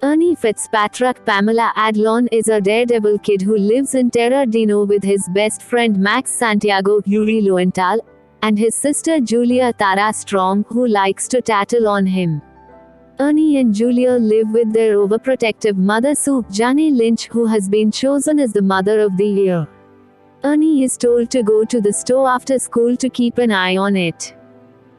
Ernie Fitzpatrick Pamela Adlon is a daredevil kid who lives in Terra Dino with his best friend Max Santiago Yuri Lowenthal, and his sister Julia Tara Strong, who likes to tattle on him. Ernie and Julia live with their overprotective mother Sue Jane Lynch, who has been chosen as the Mother of the Year. Ernie is told to go to the store after school to keep an eye on it.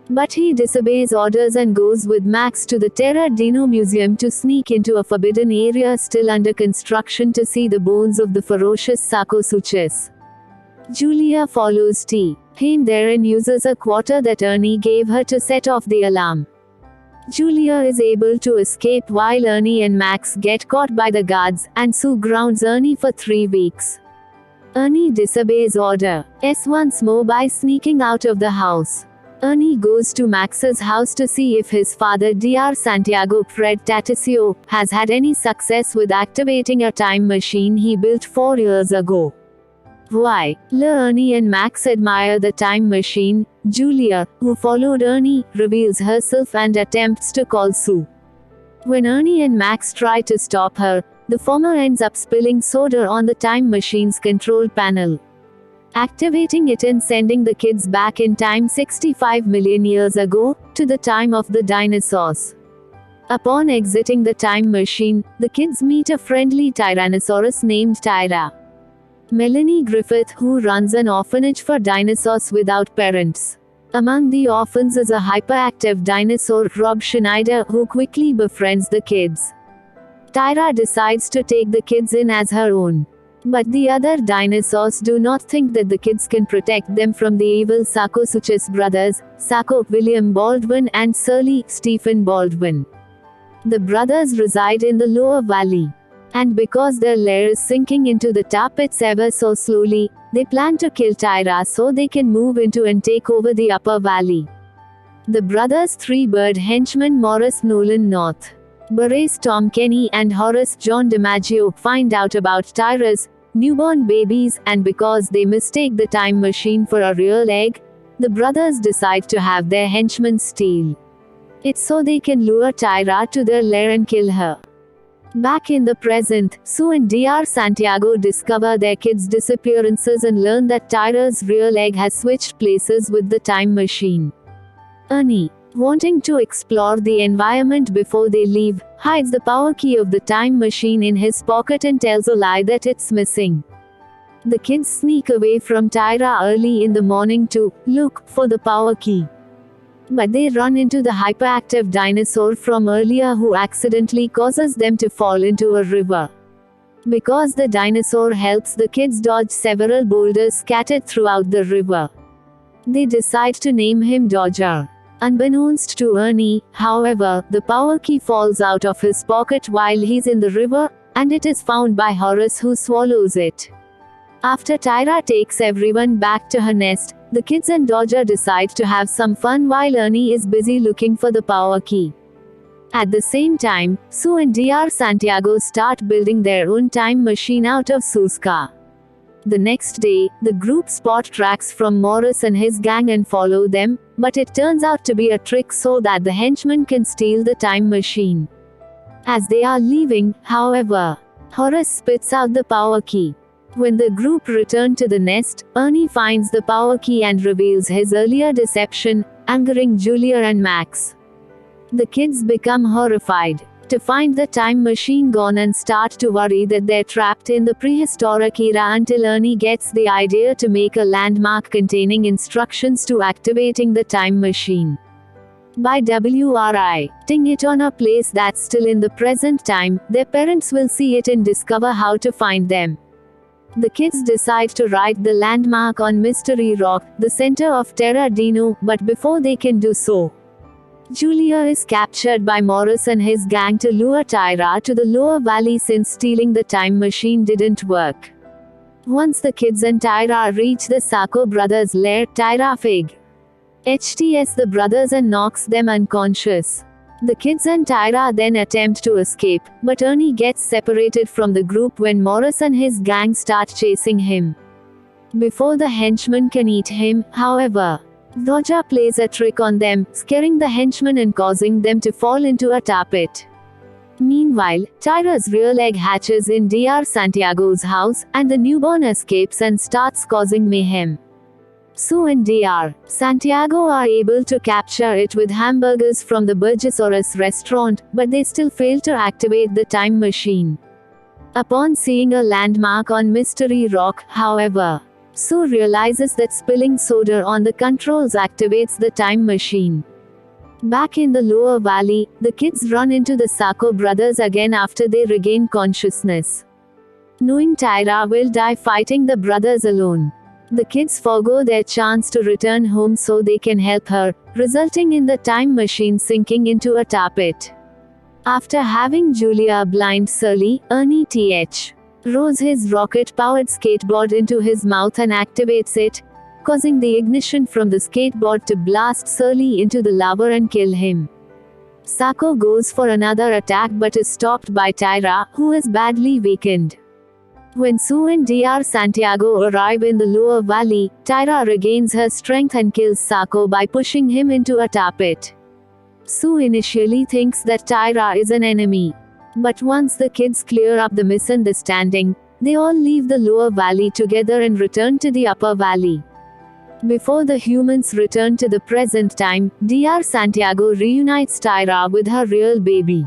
But he disobeys orders and goes with Max to the Terra Dino Museum to sneak into a forbidden area still under construction to see the bones of the ferocious Sarcosuchus. Julia follows him there and uses a quarter that Ernie gave her to set off the alarm. Julia is able to escape while Ernie and Max get caught by the guards, and Sue grounds Ernie for 3 weeks. Ernie disobeys orders once more by sneaking out of the house. Ernie goes to Max's house to see if his father Dr. Santiago Fred Tatasio has had any success with activating a time machine he built 4 years ago. While Ernie and Max admire the time machine, Julia, who followed Ernie, reveals herself and attempts to call Sue. When Ernie and Max try to stop her, the former ends up spilling soda on the time machine's control panel, activating it and sending the kids back in time 65 million years ago, to the time of the dinosaurs. Upon exiting the time machine, the kids meet a friendly Tyrannosaurus named Tyra. Melanie Griffith, who runs an orphanage for dinosaurs without parents. Among the orphans is a hyperactive dinosaur, Rob Schneider, who quickly befriends the kids. Tyra decides to take the kids in as her own. But the other dinosaurs do not think that the kids can protect them from the evil Sarcosuchus brothers, Sarco William Baldwin and Surly Stephen Baldwin. The brothers reside in the lower valley. And because their lair is sinking into the tar pits ever so slowly, they plan to kill Tyra so they can move into and take over the upper valley. The brothers' 3-bird henchmen Morris Nolan North, Boris Tom Kenny and Horace John DiMaggio find out about Tyra's newborn babies, and because they mistake the time machine for a real egg, the brothers decide to have their henchmen steal it so they can lure Tyra to their lair and kill her. Back in the present, Sue and Dr. Santiago discover their kids' disappearances and learn that Tyra's real egg has switched places with the time machine. Ernie, wanting to explore the environment before they leave, hides the power key of the time machine in his pocket and tells a lie that it's missing. The kids sneak away from Tyra early in the morning to look for the power key. But they run into the hyperactive dinosaur from earlier, who accidentally causes them to fall into a river. Because the dinosaur helps the kids dodge several boulders scattered throughout the river, they decide to name him Dodger. Unbeknownst to Ernie, however, the power key falls out of his pocket while he's in the river, and it is found by Horace, who swallows it. After Tyra takes everyone back to her nest, the kids and Dodger decide to have some fun while Ernie is busy looking for the power key. At the same time, Sue and Dr. Santiago start building their own time machine out of Sue's car. The next day, the group spot tracks from Morris and his gang and follow them, but it turns out to be a trick so that the henchmen can steal the time machine. As they are leaving, however, Horace spits out the power key. When the group return to the nest, Ernie finds the power key and reveals his earlier deception, angering Julia and Max. The kids become horrified to find the time machine gone and start to worry that they're trapped in the prehistoric era until Ernie gets the idea to make a landmark containing instructions to activating the time machine. By writing it on a place that's still in the present time, their parents will see it and discover how to find them. The kids decide to write the landmark on Mystery Rock, the center of Terra Dino, but before they can do so, Julia is captured by Morris and his gang to lure Tyra to the lower valley since stealing the time machine didn't work. Once the kids and Tyra reach the Sarco brothers' lair, Tyra HTS the brothers and knocks them unconscious. The kids and Tyra then attempt to escape, but Ernie gets separated from the group when Morris and his gang start chasing him. Before the henchmen can eat him, however, Dodger plays a trick on them, scaring the henchmen and causing them to fall into a tar pit. Meanwhile, Tyra's real egg hatches in Dr. Santiago's house, and the newborn escapes and starts causing mayhem. Sue and Dr. Santiago are able to capture it with hamburgers from the Burgosaurus restaurant, but they still fail to activate the time machine. Upon seeing a landmark on Mystery Rock, however, Sue realizes that spilling soda on the controls activates the time machine. Back in the lower valley, the kids run into the Sacco brothers again after they regain consciousness. Knowing Tyra will die fighting the brothers alone, the kids forgo their chance to return home so they can help her, resulting in the time machine sinking into a tar pit. After having Julia blind Surly, Ernie throws his rocket-powered skateboard into his mouth and activates it, causing the ignition from the skateboard to blast Surly into the lava and kill him. Sacco goes for another attack but is stopped by Tyra, who is badly weakened. When Sue and Dr. Santiago arrive in the lower valley, Tyra regains her strength and kills Sacco by pushing him into a tar pit. Sue initially thinks that Tyra is an enemy. But once the kids clear up the misunderstanding, they all leave the lower valley together and return to the upper valley. Before the humans return to the present time, Dr. Santiago reunites Tyra with her real baby.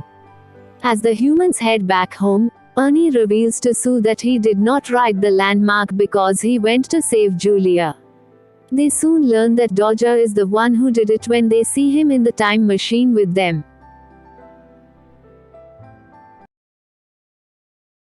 As the humans head back home, Ernie reveals to Sue that he did not ride the landmark because he went to save Julia. They soon learn that Dodger is the one who did it when they see him in the time machine with them.